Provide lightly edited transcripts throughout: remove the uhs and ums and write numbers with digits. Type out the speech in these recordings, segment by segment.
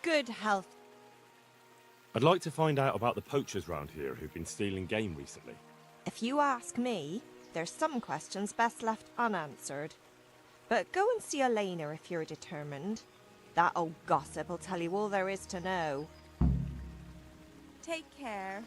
good health. I'd like to find out about the poachers round here who've been stealing game recently. If you ask me, there's some questions best left unanswered. But go and see Elena if you're determined. That old gossip will tell you all there is to know. Take care.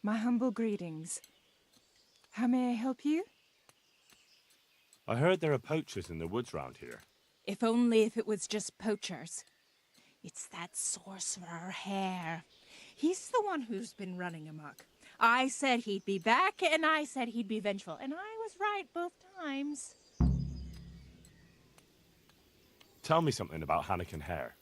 My humble greetings. How may I help you? I heard there are poachers in the woods round here. If only if it was just poachers. It's that sorcerer Hare. He's the one who's been running amok. I said he'd be back, and I said he'd be vengeful, and I was right both times. Tell me something about Hannikin Hare.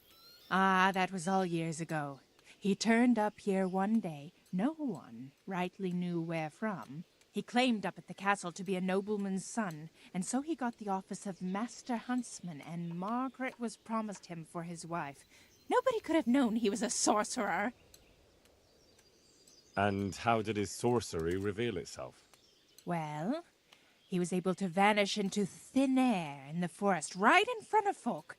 Ah, that was all years ago. He turned up here one day, no one rightly knew where from. He claimed up at the castle to be a nobleman's son, and so he got the office of Master Huntsman, and Margaret was promised him for his wife. Nobody could have known he was a sorcerer. And how did his sorcery reveal itself? Well, he was able to vanish into thin air in the forest right in front of folk.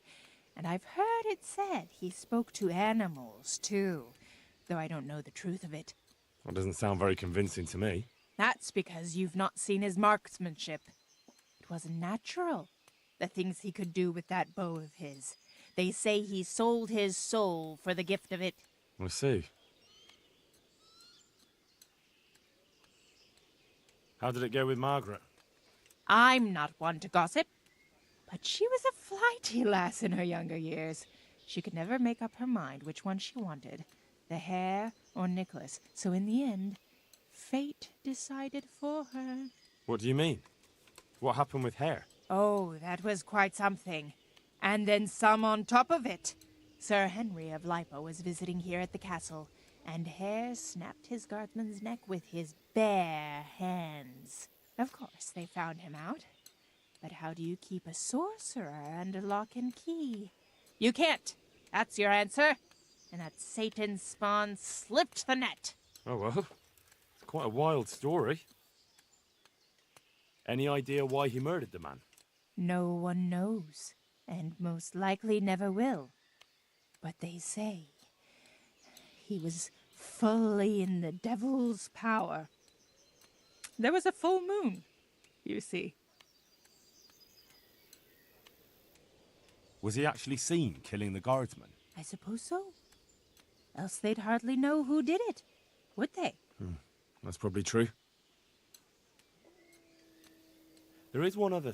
And I've heard it said he spoke to animals, too, though I don't know the truth of it. That doesn't sound very convincing to me. That's because you've not seen his marksmanship. It wasn't natural, the things he could do with that bow of his. They say he sold his soul for the gift of it. I see. How did it go with Margaret? I'm not one to gossip, but she was a flighty lass in her younger years. She could never make up her mind which one she wanted, the Hare or Nicholas. So in the end, fate decided for her. What do you mean? What happened with Hare? Oh, that was quite something. And then some on top of it. Sir Henry of Lipo was visiting here at the castle, and Hare snapped his guardsman's neck with his bare hands. Of course, they found him out. But how do you keep a sorcerer under lock and key? You can't. That's your answer. And that Satan's spawn slipped the net. Oh well, it's quite a wild story. Any idea why he murdered the man? No one knows, and most likely never will. But they say he was fully in the devil's power. There was a full moon, you see. Was he actually seen killing the guardsman? I suppose so. Else they'd hardly know who did it, would they? That's probably true. There is one other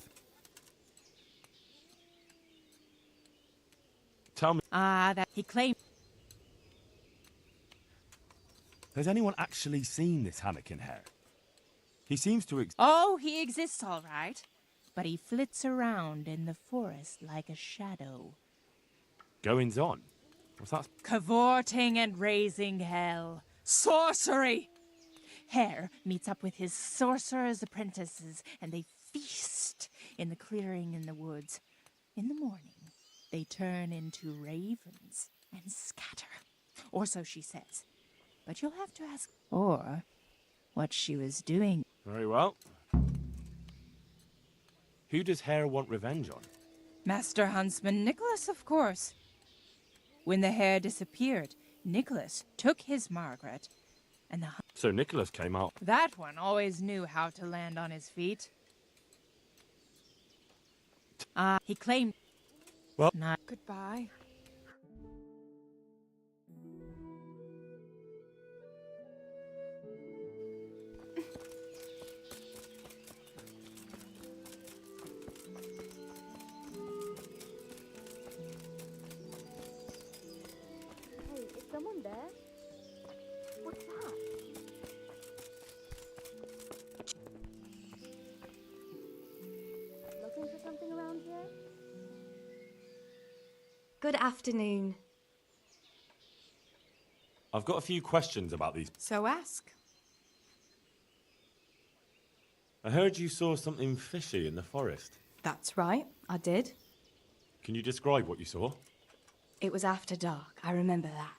Tell me, That he claimed. has anyone actually seen this Hannikin Hare? He seems to Oh, he exists all right. But he flits around in the forest like a shadow. goings on. What's that? Cavorting and raising hell. Sorcery! Hare meets up with his sorcerer's apprentices, and they feast in the clearing in the woods. In the morning, they turn into ravens and scatter. Or so she says. But you'll have to ask or what she was doing. Very well. Who does Hare want revenge on? Master Huntsman Nicholas, of course. When the Hare disappeared, Nicholas took his Margaret, and So Nicholas came out. that one always knew how to land on his feet. He claimed... Well- Not... Goodbye. Good afternoon. I've got a few questions about these. So ask. I heard you saw something fishy in the forest. That's right, I did. Can you describe what you saw? It was after dark, I remember that.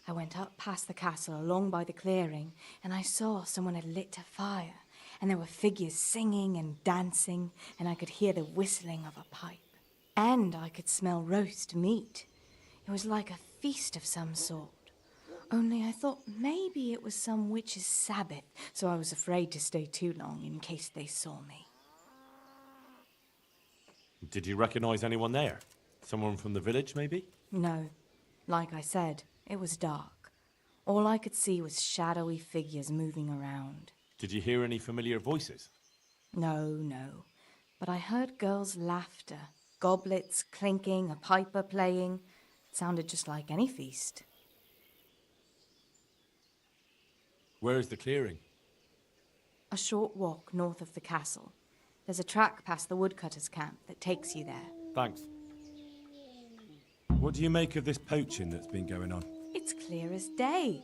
I went up past the castle along by the clearing, and I saw someone had lit a fire, and there were figures singing and dancing, and I could hear the whistling of a pipe. And I could smell roast meat. It was like a feast of some sort. Only I thought maybe it was some witch's Sabbath, so I was afraid to stay too long in case they saw me. Did you recognize anyone there? Someone from the village, maybe? No. Like I said, it was dark. All I could see was shadowy figures moving around. Did you hear any familiar voices? No. But I heard girls' laughter, goblets clinking, a piper playing. It sounded just like any feast. Where is the clearing? A short walk north of the castle. There's a track past the woodcutter's camp that takes you there. Thanks. What do you make of this poaching that's been going on? It's clear as day.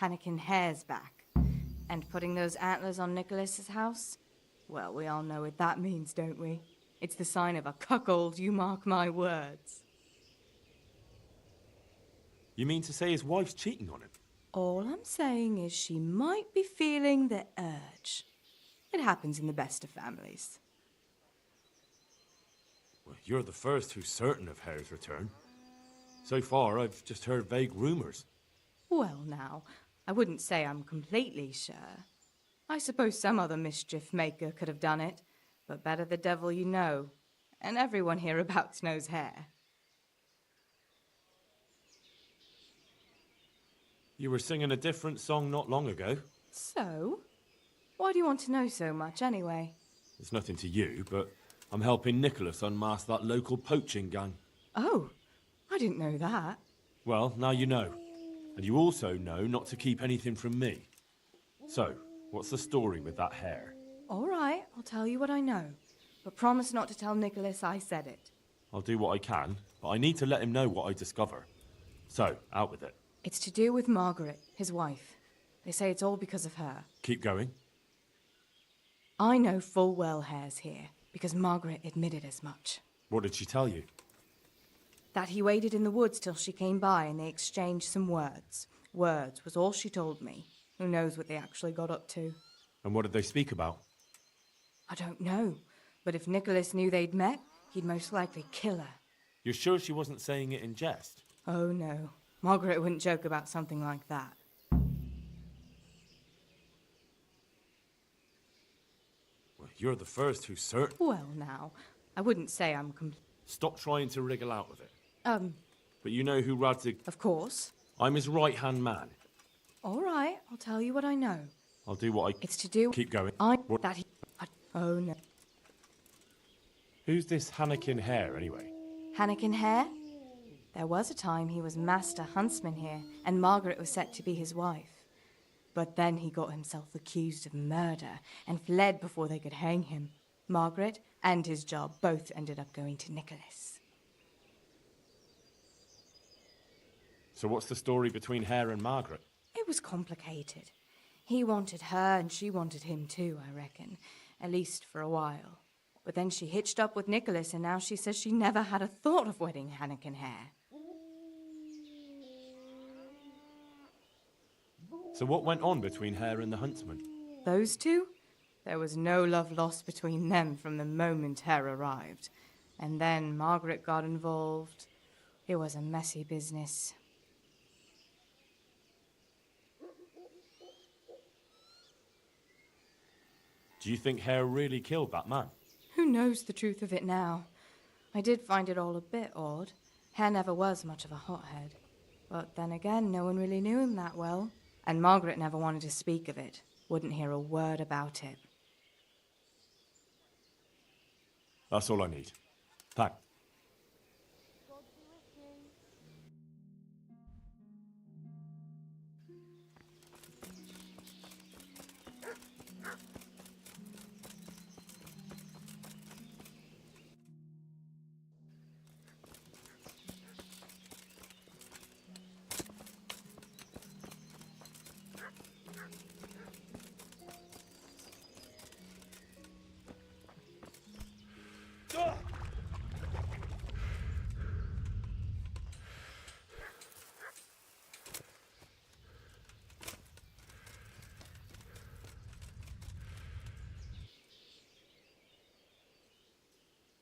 Hannikin Hare's back. And putting those antlers on Nicholas's house? Well, we all know what that means, don't we? It's the sign of a cuckold, you mark my words. You mean to say his wife's cheating on him? All I'm saying is she might be feeling the urge. It happens in the best of families. Well, you're the first who's certain of Hare's return. So far, I've just heard vague rumours. Well, now, I wouldn't say I'm completely sure. I suppose some other mischief maker could have done it, but better the devil you know. And everyone hereabouts knows Hare. You were singing a different song not long ago. So? Why do you want to know so much, anyway? It's nothing to you, but I'm helping Nicholas unmask that local poaching gang. Oh, I didn't know that. Well, now you know. And you also know not to keep anything from me. So, what's the story with that Hare? All right, I'll tell you what I know. But promise not to tell Nicholas I said it. I'll do what I can, but I need to let him know what I discover. So, out with it. It's to do with Margaret, his wife. They say it's all because of her. Keep going. I know full well Hare's here, because Margaret admitted as much. What did she tell you? That he waited in the woods till she came by and they exchanged some words. Words was all she told me. Who knows what they actually got up to? And what did they speak about? I don't know. But if Nicholas knew they'd met, he'd most likely kill her. You're sure she wasn't saying it in jest? Oh, no. Margaret wouldn't joke about something like that. Well, you're the first who's certain. Well, now, I wouldn't say I'm Stop trying to wriggle out of it. But But you know who Radzig... of course. I'm his right-hand man. All right, I'll tell you what I know. I'll do what I... It's to do... Keep going. What- That he... Oh, no. Who's this Hannikin Hare, anyway? Hannikin Hare? There was a time he was master huntsman here, and Margaret was set to be his wife. But then he got himself accused of murder and fled before they could hang him. Margaret and his job both ended up going to Nicholas. So what's the story between Hare and Margaret? It was complicated. He wanted her and she wanted him too, I reckon. At least for a while. But then she hitched up with Nicholas and now she says she never had a thought of wedding Hannikin Hare. So what went on between Hare and the huntsman? Those two? There was no love lost between them from the moment Hare arrived. And then Margaret got involved. It was a messy business. Do you think Hare really killed that man? Who knows the truth of it now? I did find it all a bit odd. Hare never was much of a hothead. But then again, no one really knew him that well. And Margaret never wanted to speak of it. Wouldn't hear a word about it. That's all I need. Thanks.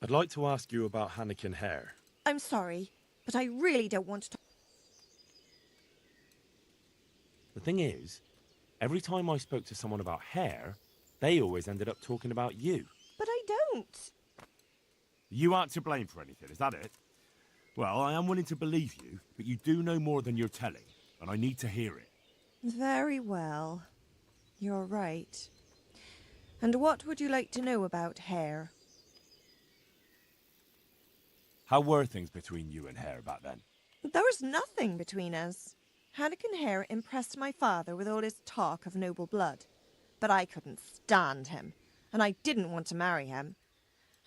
I'd like to ask you about Hannikin Hare. I'm sorry, but I really don't want to talk. The thing is, every time I spoke to someone about Hare, they always ended up talking about you. But I don't. You aren't to blame for anything, is that it? Well, I am willing to believe you, but you do know more than you're telling, and I need to hear it. Very well. You're right. And what would you like to know about Hare? How were things between you and Hare back then? There was nothing between us. Hannikin Hare impressed my father with all his talk of noble blood. But I couldn't stand him, and I didn't want to marry him.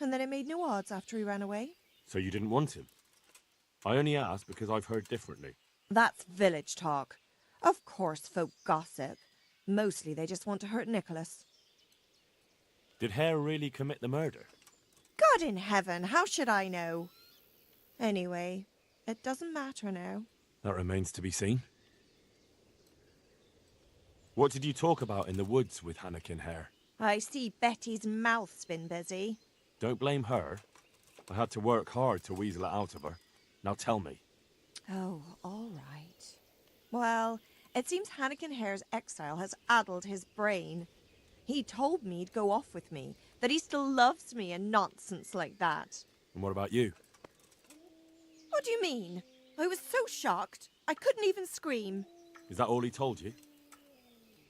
And then it made no odds after he ran away. So you didn't want him? I only asked because I've heard differently. That's village talk. Of course folk gossip. Mostly they just want to hurt Nicholas. Did Hare really commit the murder? God in heaven, how should I know? Anyway, it doesn't matter now. That remains to be seen. What did you talk about in the woods with Hannikin Hare? I see Betty's mouth's been busy. Don't blame her. I had to work hard to weasel it out of her. Now tell me. Oh, all right. Well, it seems Hannikin Hare's exile has addled his brain. He told me he'd go off with me, that he still loves me and nonsense like that. And what about you? What do you mean? I was so shocked, I couldn't even scream. Is that all he told you?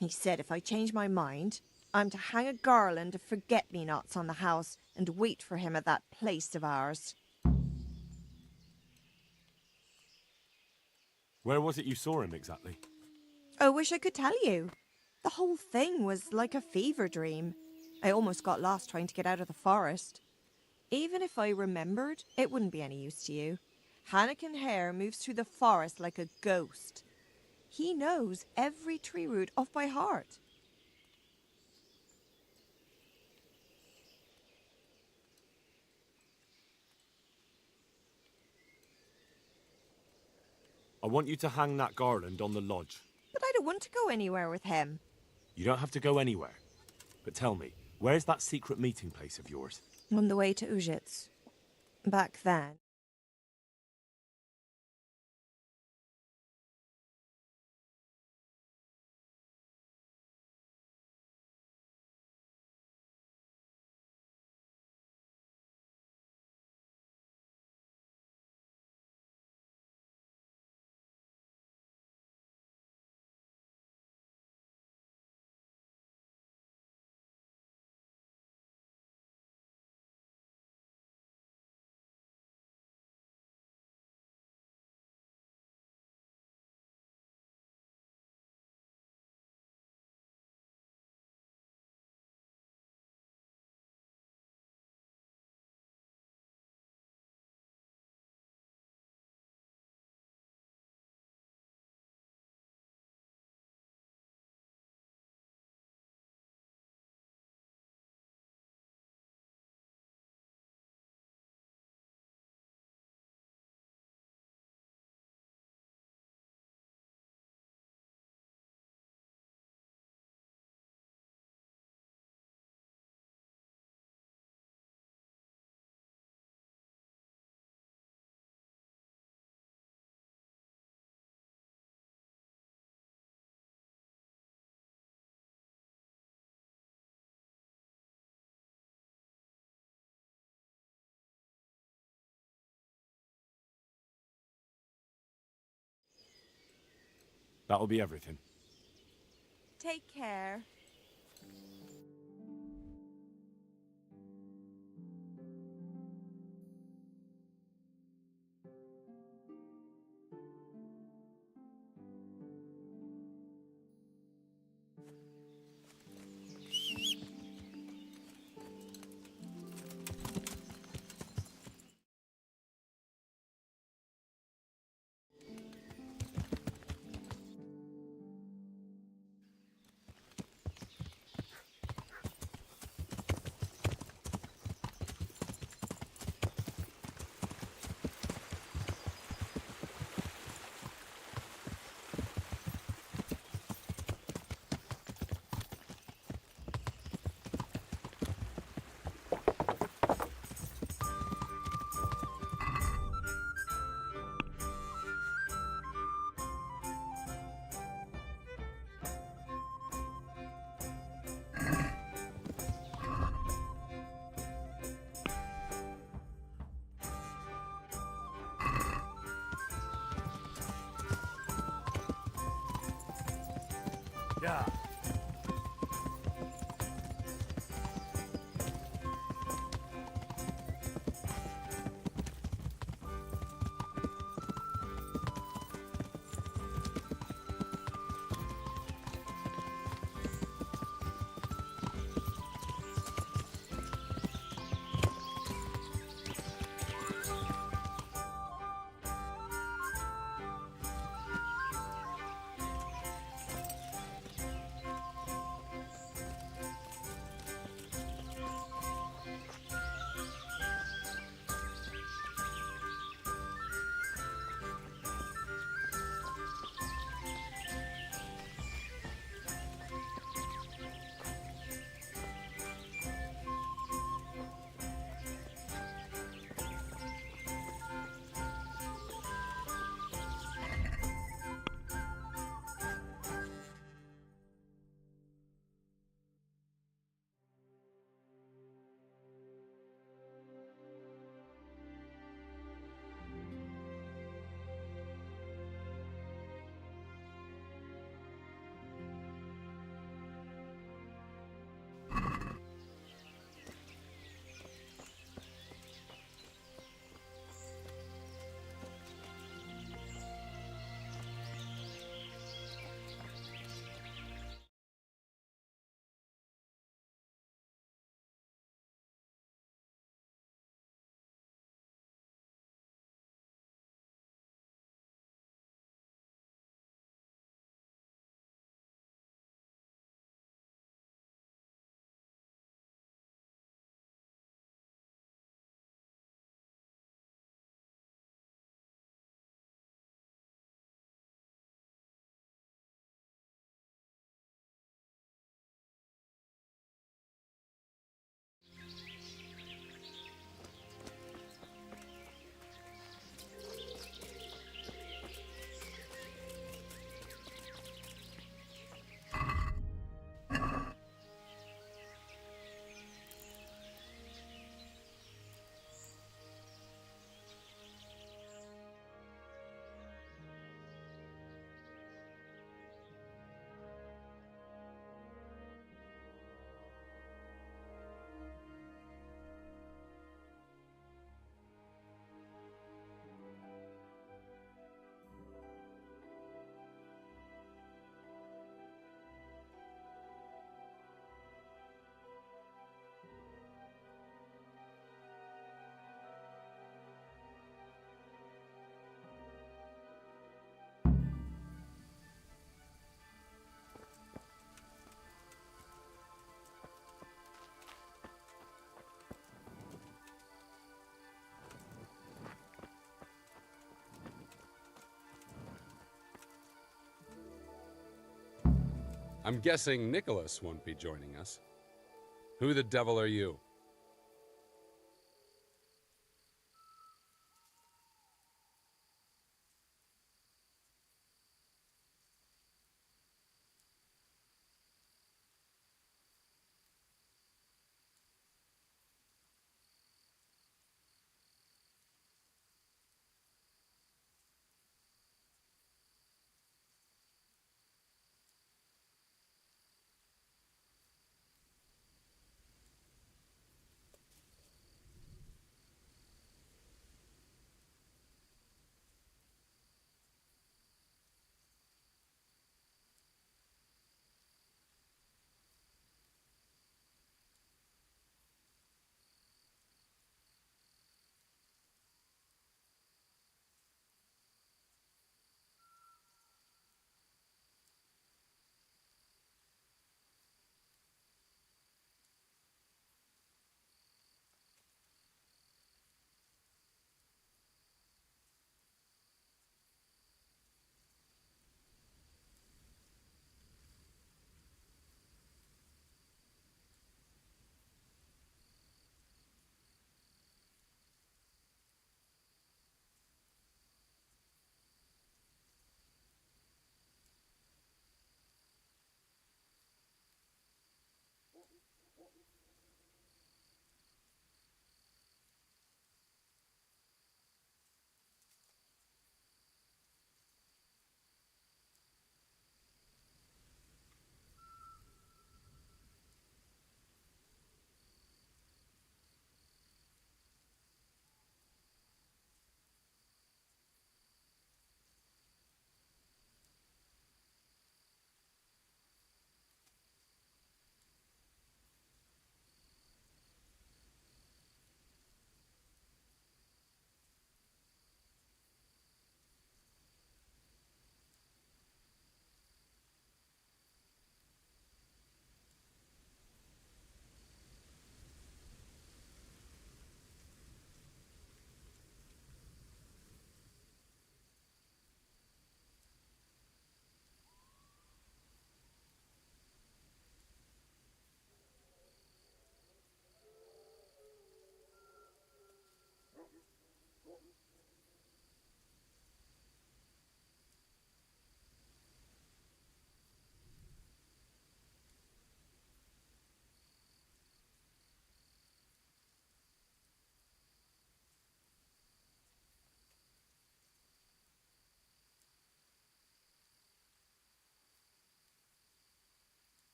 He said if I change my mind, I'm to hang a garland of forget-me-nots on the house and wait for him at that place of ours. Where was it you saw him exactly? I wish I could tell you. The whole thing was like a fever dream. I almost got lost trying to get out of the forest. Even if I remembered, it wouldn't be any use to you. Hannikin Hare moves through the forest like a ghost. He knows every tree root off by heart. I want you to hang that garland on the lodge. But I don't want to go anywhere with him. You don't have to go anywhere. But tell me, where's that secret meeting place of yours? On the way to Ujits. Back then. That'll be everything. Take care. I'm guessing Nicholas won't be joining us. Who the devil are you?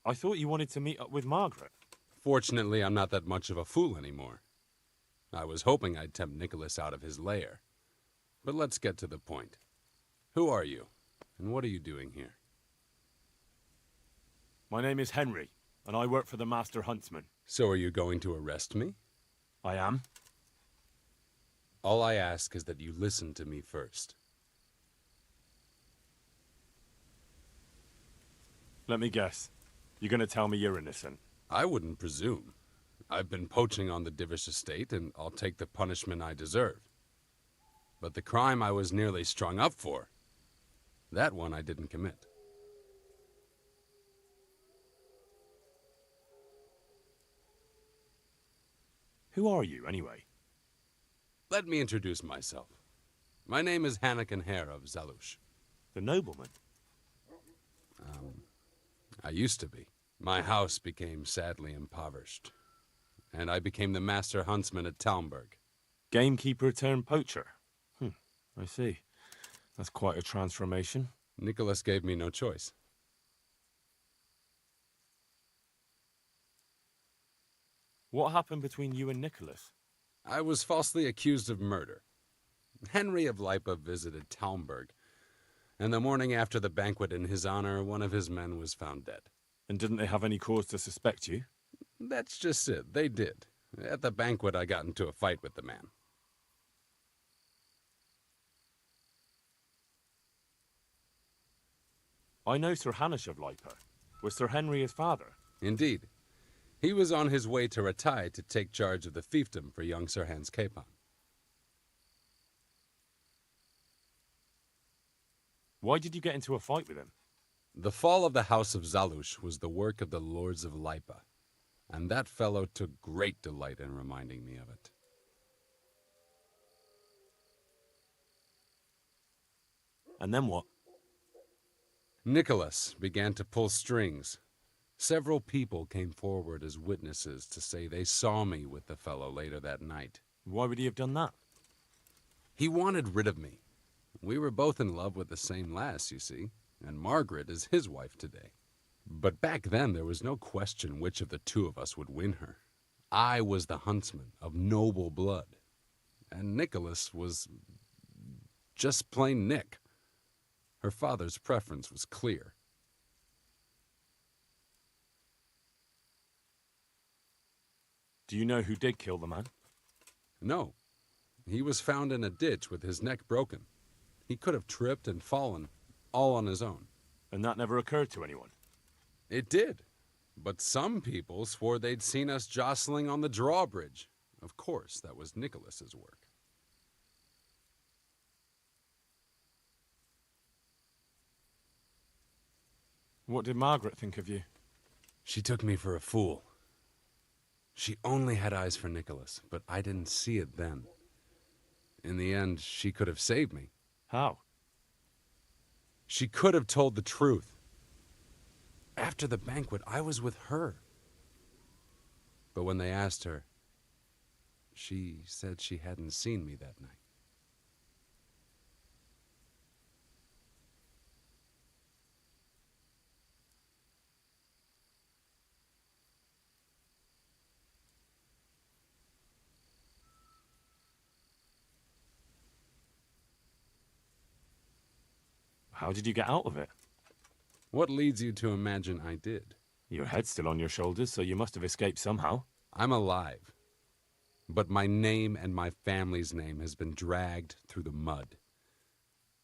I thought you wanted to meet up with Margaret. Fortunately, I'm not that much of a fool anymore. I was hoping I'd tempt Nicholas out of his lair. But let's get to the point. Who are you, and what are you doing here? My name is Henry, and I work for the Master Huntsman. So are you going to arrest me? I am? All I ask is that you listen to me first. Let me guess. You're gonna tell me you're innocent? I wouldn't presume. I've been poaching on the Divish estate, and I'll take the punishment I deserve. But the crime I was nearly strung up for, that one I didn't commit. Who are you, anyway? Let me introduce myself. My name is Hanakin Hare of Zalush. The nobleman? I used to be. My house became sadly impoverished, and I became the master huntsman at Talmberg. Gamekeeper turned poacher? I see. That's quite a transformation. Nicholas gave me no choice. What happened between you and Nicholas? I was falsely accused of murder. Henry of Lipa visited Talmberg, and the morning after the banquet in his honor, one of his men was found dead. And didn't they have any cause to suspect you? That's just it. They did. At the banquet, I got into a fight with the man. I know Sir Hanish of Lipa. Was Sir Henry his father? Indeed. He was on his way to Ratai to take charge of the fiefdom for young Sir Hans Capon. Why did you get into a fight with him? The fall of the House of Zalush was the work of the Lords of Lipa, and that fellow took great delight in reminding me of it. And then what? Nicholas began to pull strings. Several people came forward as witnesses to say they saw me with the fellow later that night. Why would he have done that? He wanted rid of me. We were both in love with the same lass, you see, and Margaret is his wife today. But back then there was no question which of the two of us would win her. I was the huntsman of noble blood, and Nicholas was just plain Nick. Her father's preference was clear. Do you know who did kill the man? No. He was found in a ditch with his neck broken. He could have tripped and fallen, all on his own. And that never occurred to anyone? It did. But some people swore they'd seen us jostling on the drawbridge. Of course, that was Nicholas's work. What did Margaret think of you? She took me for a fool. She only had eyes for Nicholas, but I didn't see it then. In the end, she could have saved me. How? She could have told the truth. After the banquet, I was with her. But when they asked her, she said she hadn't seen me that night. How did you get out of it? What leads you to imagine I did? Your head's still on your shoulders, so you must have escaped somehow. I'm alive. But my name and my family's name has been dragged through the mud.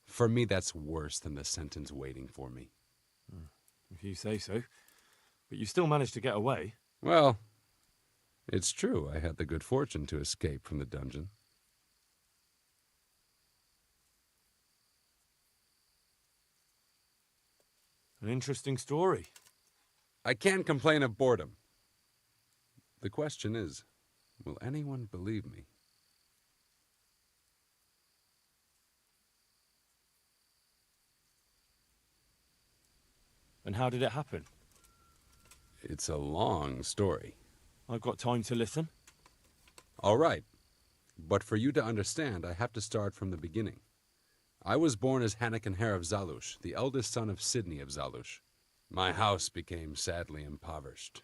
For me, that's worse than the sentence waiting for me. If you say so. But you still managed to get away. Well, it's true I had the good fortune to escape from the dungeon. An interesting story. I can't complain of boredom. The question is, will anyone believe me? And how did it happen? It's a long story. I've got time to listen. All right. But for you to understand, I have to start from the beginning. I was born as Hanakin Hare of Zalush, the eldest son of Sidney of Zalush. My house became sadly impoverished,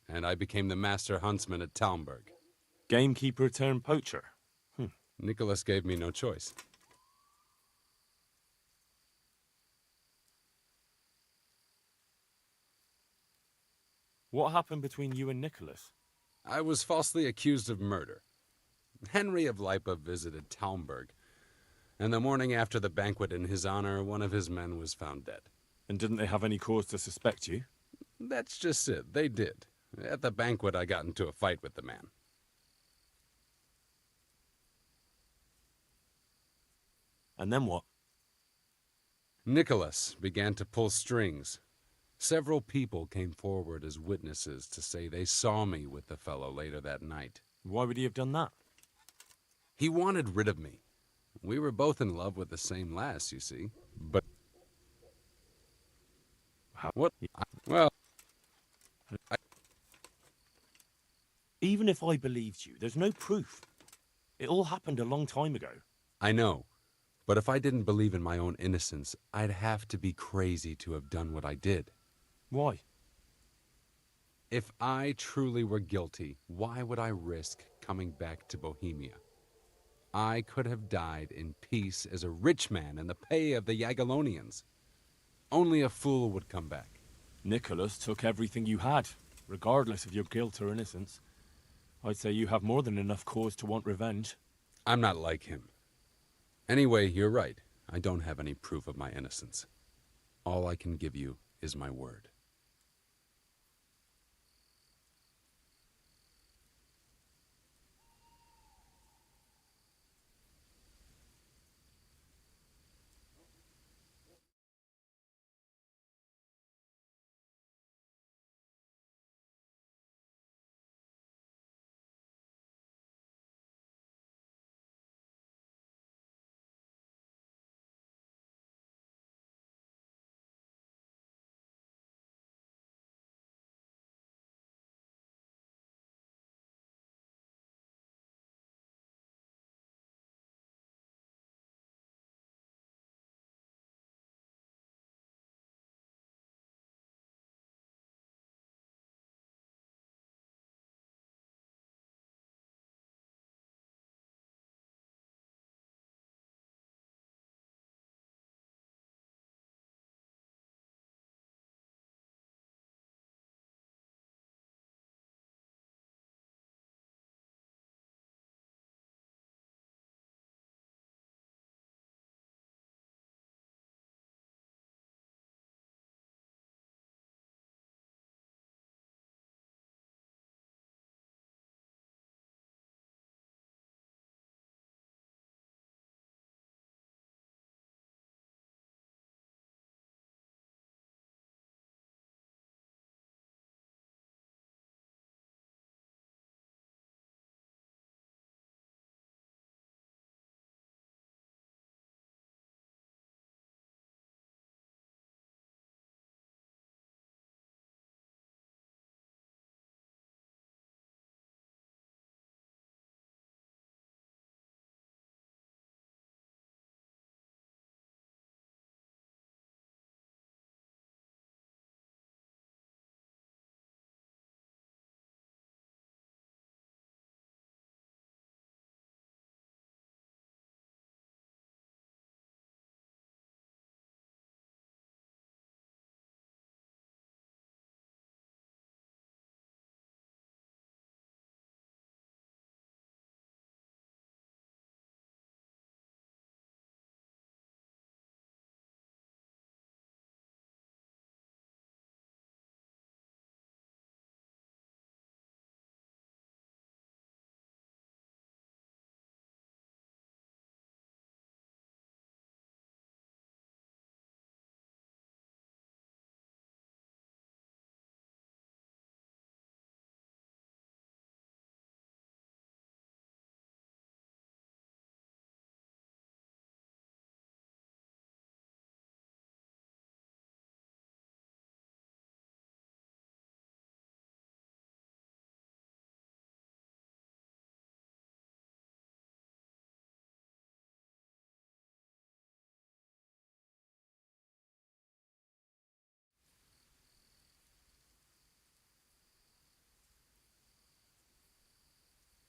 and I became the master huntsman at Talmberg. Gamekeeper turned poacher. Nicholas gave me no choice. What happened between you and Nicholas? I was falsely accused of murder. Henry of Lipa visited Talmberg, and the morning after the banquet in his honor, one of his men was found dead. And didn't they have any cause to suspect you? That's just it, they did. At the banquet, I got into a fight with the man. And then what? Nicholas began to pull strings. Several people came forward as witnesses to say they saw me with the fellow later that night. Why would he have done that? He wanted rid of me. We were both in love with the same lass, you see. But... What? Well... Even if I believed you, there's no proof. It all happened a long time ago. I know. But if I didn't believe in my own innocence, I'd have to be crazy to have done what I did. Why? If I truly were guilty, why would I risk coming back to Bohemia? I could have died in peace as a rich man in the pay of the Jagiellonians. Only a fool would come back. Nicholas took everything you had, regardless of your guilt or innocence. I'd say you have more than enough cause to want revenge. I'm not like him. Anyway, you're right. I don't have any proof of my innocence. All I can give you is my word.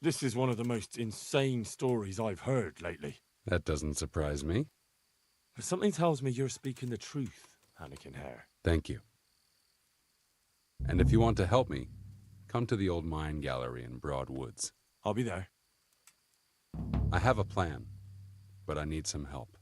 This is one of the most insane stories I've heard lately. That doesn't surprise me. But something tells me you're speaking the truth, Anakin Hare. Thank you. And if you want to help me, come to the old mine gallery in Broadwoods. I'll be there. I have a plan, but I need some help.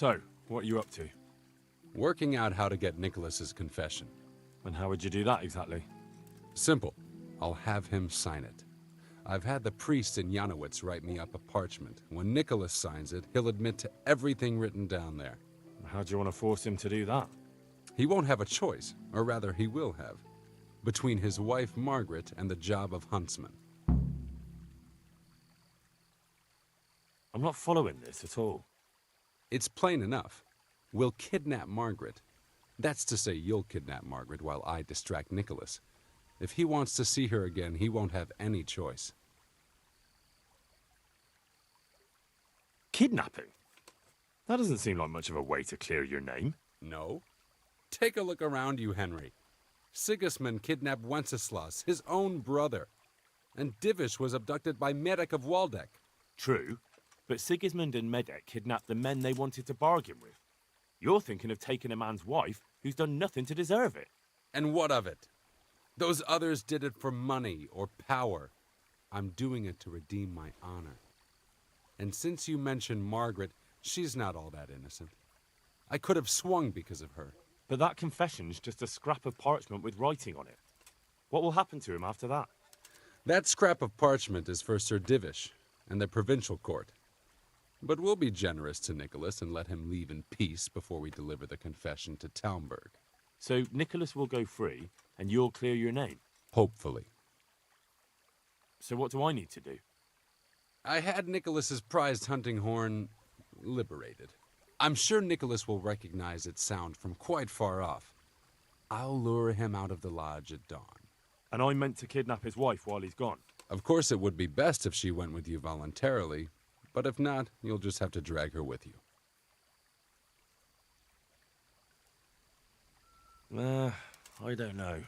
So, what are you up to? Working out how to get Nicholas's confession. And how would you do that exactly? Simple. I'll have him sign it. I've had the priest in Janowitz write me up a parchment. When Nicholas signs it, he'll admit to everything written down there. How do you want to force him to do that? He won't have a choice, or rather he will have, between his wife Margaret and the job of huntsman. I'm not following this at all. It's plain enough. We'll kidnap Margaret. That's to say, you'll kidnap Margaret while I distract Nicholas. If he wants to see her again, he won't have any choice. Kidnapping? That doesn't seem like much of a way to clear your name. No? Take a look around you, Henry. Sigismund kidnapped Wenceslas, his own brother. And Divish was abducted by Medek of Waldeck. True, but Sigismund and Medek kidnapped the men they wanted to bargain with. You're thinking of taking a man's wife who's done nothing to deserve it. And what of it? Those others did it for money or power. I'm doing it to redeem my honor. And since you mentioned Margaret, she's not all that innocent. I could have swung because of her. But that confession's just a scrap of parchment with writing on it. What will happen to him after that? That scrap of parchment is for Sir Divish and the provincial court. But we'll be generous to Nicholas and let him leave in peace before we deliver the confession to Talmberg. So Nicholas will go free, and you'll clear your name? Hopefully. So what do I need to do? I had Nicholas's prized hunting horn liberated. I'm sure Nicholas will recognize its sound from quite far off. I'll lure him out of the lodge at dawn. And I meant to kidnap his wife while he's gone? Of course, it would be best if she went with you voluntarily, but if not, you'll just have to drag her with you. I don't know.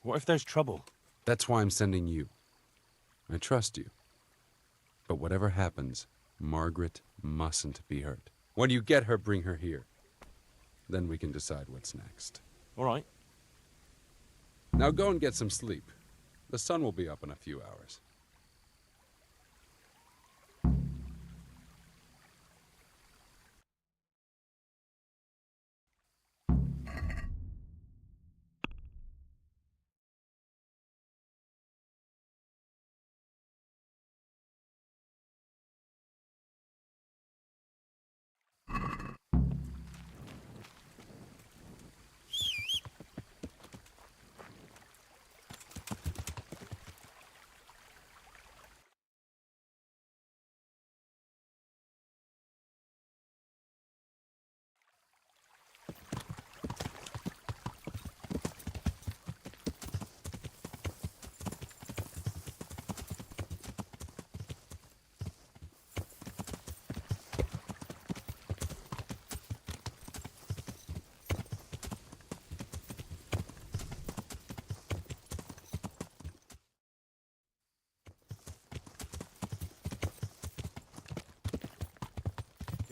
What if there's trouble? That's why I'm sending you. I trust you. But whatever happens, Margaret mustn't be hurt. When you get her, bring her here. Then we can decide what's next. All right. Now go and get some sleep. The sun will be up in a few hours.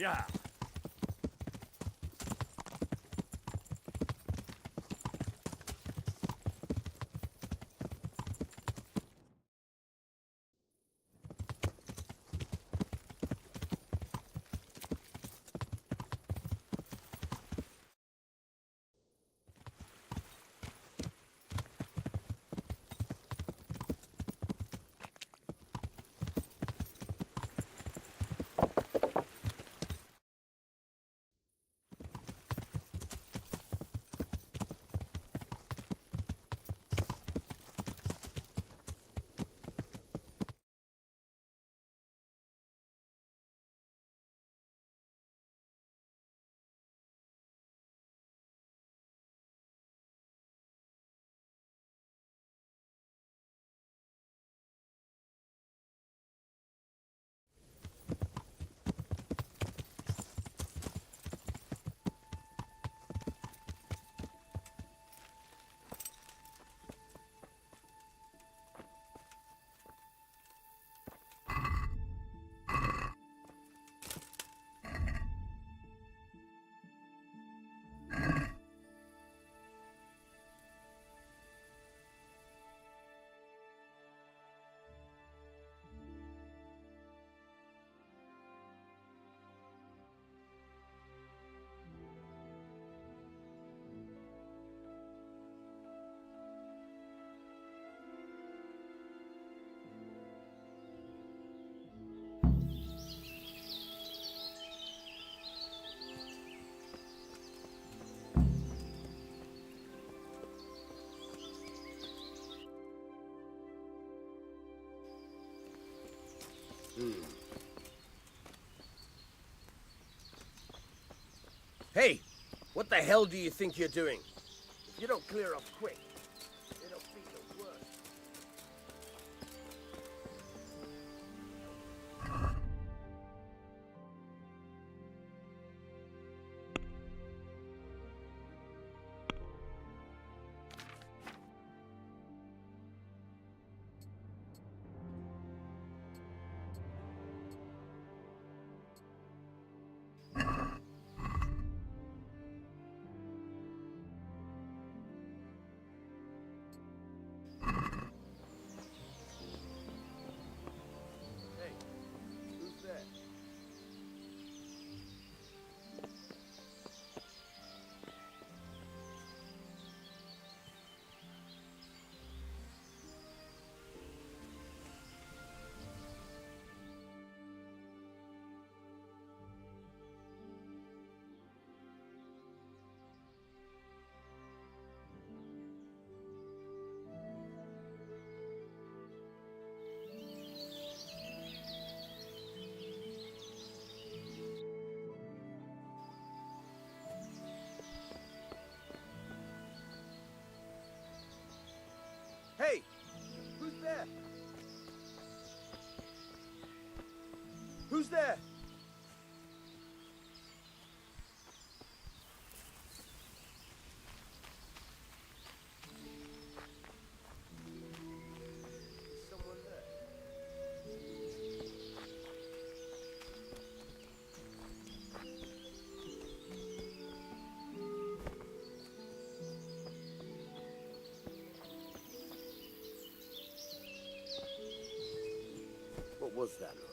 Yeah. Hey, what the hell do you think you're doing? If you don't clear up quick, it'll be the worst. Hey, who's there? Hey, who's there? Who's there? Is someone there? What was that noise?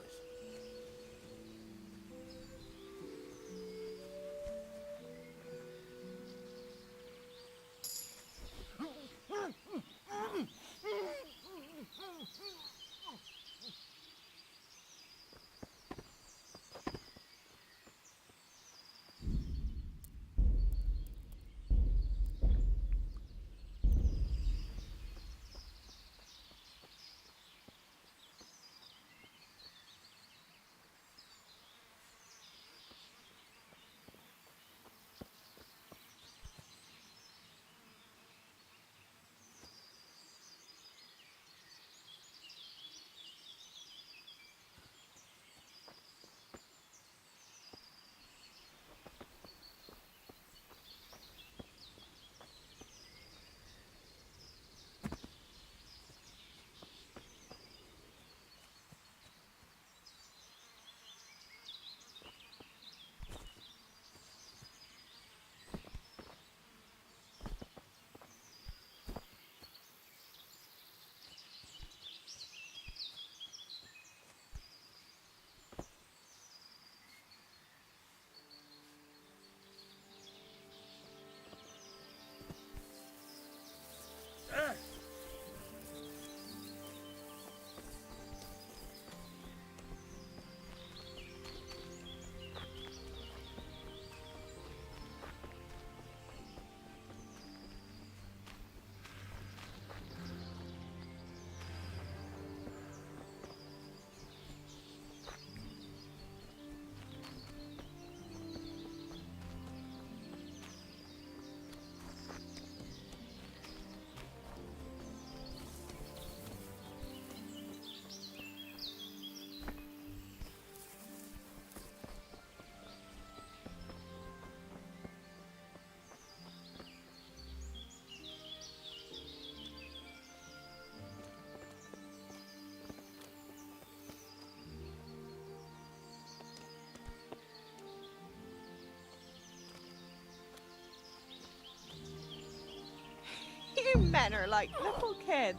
You men are like little kids.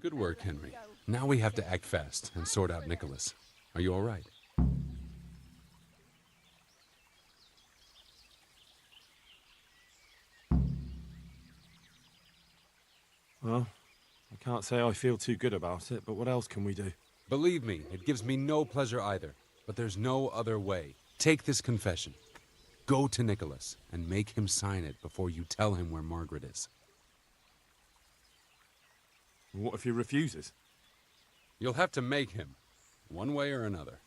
Good work, Henry. Now we have to act fast and sort out Nicholas. Are you all right? Well, I can't say I feel too good about it, but what else can we do? Believe me, it gives me no pleasure either. But there's no other way. Take this confession. Go to Nicholas and make him sign it before you tell him where Margaret is. What if he refuses? You'll have to make him, one way or another.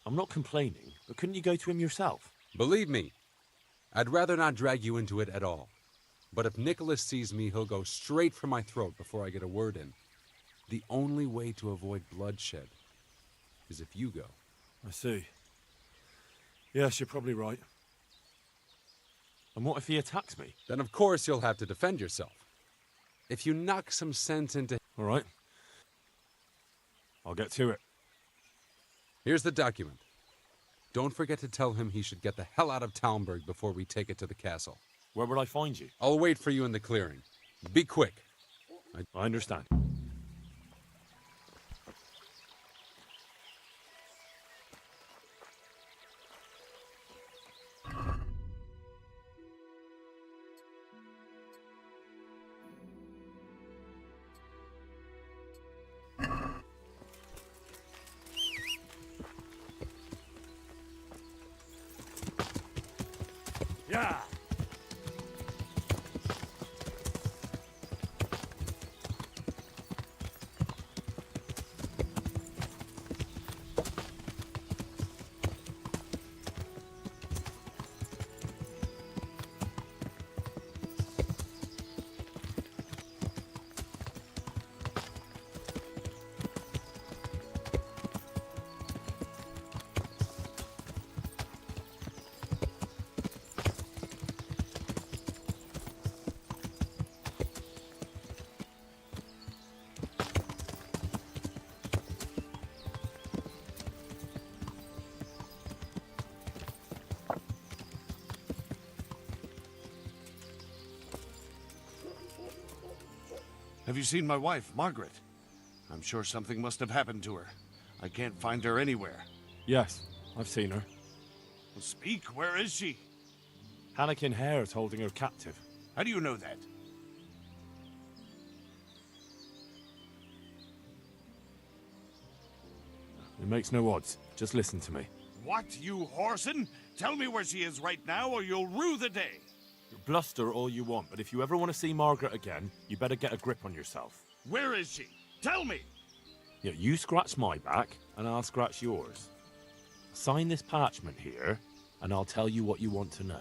I'm not complaining, but couldn't you go to him yourself? Believe me, I'd rather not drag you into it at all. But if Nicholas sees me, he'll go straight for my throat before I get a word in. The only way to avoid bloodshed is if you go. I see. Yes, you're probably right. And what if he attacks me? Then of course you'll have to defend yourself. If you knock some sense into... All right. I'll get to it. Here's the document. Don't forget to tell him he should get the hell out of Talmberg before we take it to the castle. Where will I find you? I'll wait for you in the clearing. Be quick. I understand. Yeah. Have you seen my wife, Margaret? I'm sure something must have happened to her. I can't find her anywhere. Yes, I've seen her. Well, speak, where is she? Hannikin Hare is holding her captive. How do you know that? It makes no odds. Just listen to me. What, you whoreson? Tell me where she is right now or you'll rue the day. Bluster all you want, but if you ever want to see Margaret again, you better get a grip on yourself. Where is she? Tell me! Yeah, you scratch my back, and I'll scratch yours. Sign this parchment here, and I'll tell you what you want to know.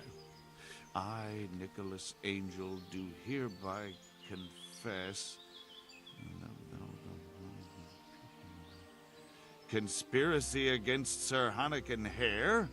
I, Nicholas Angel, do hereby confess... Conspiracy against Sir Hannikin Hare,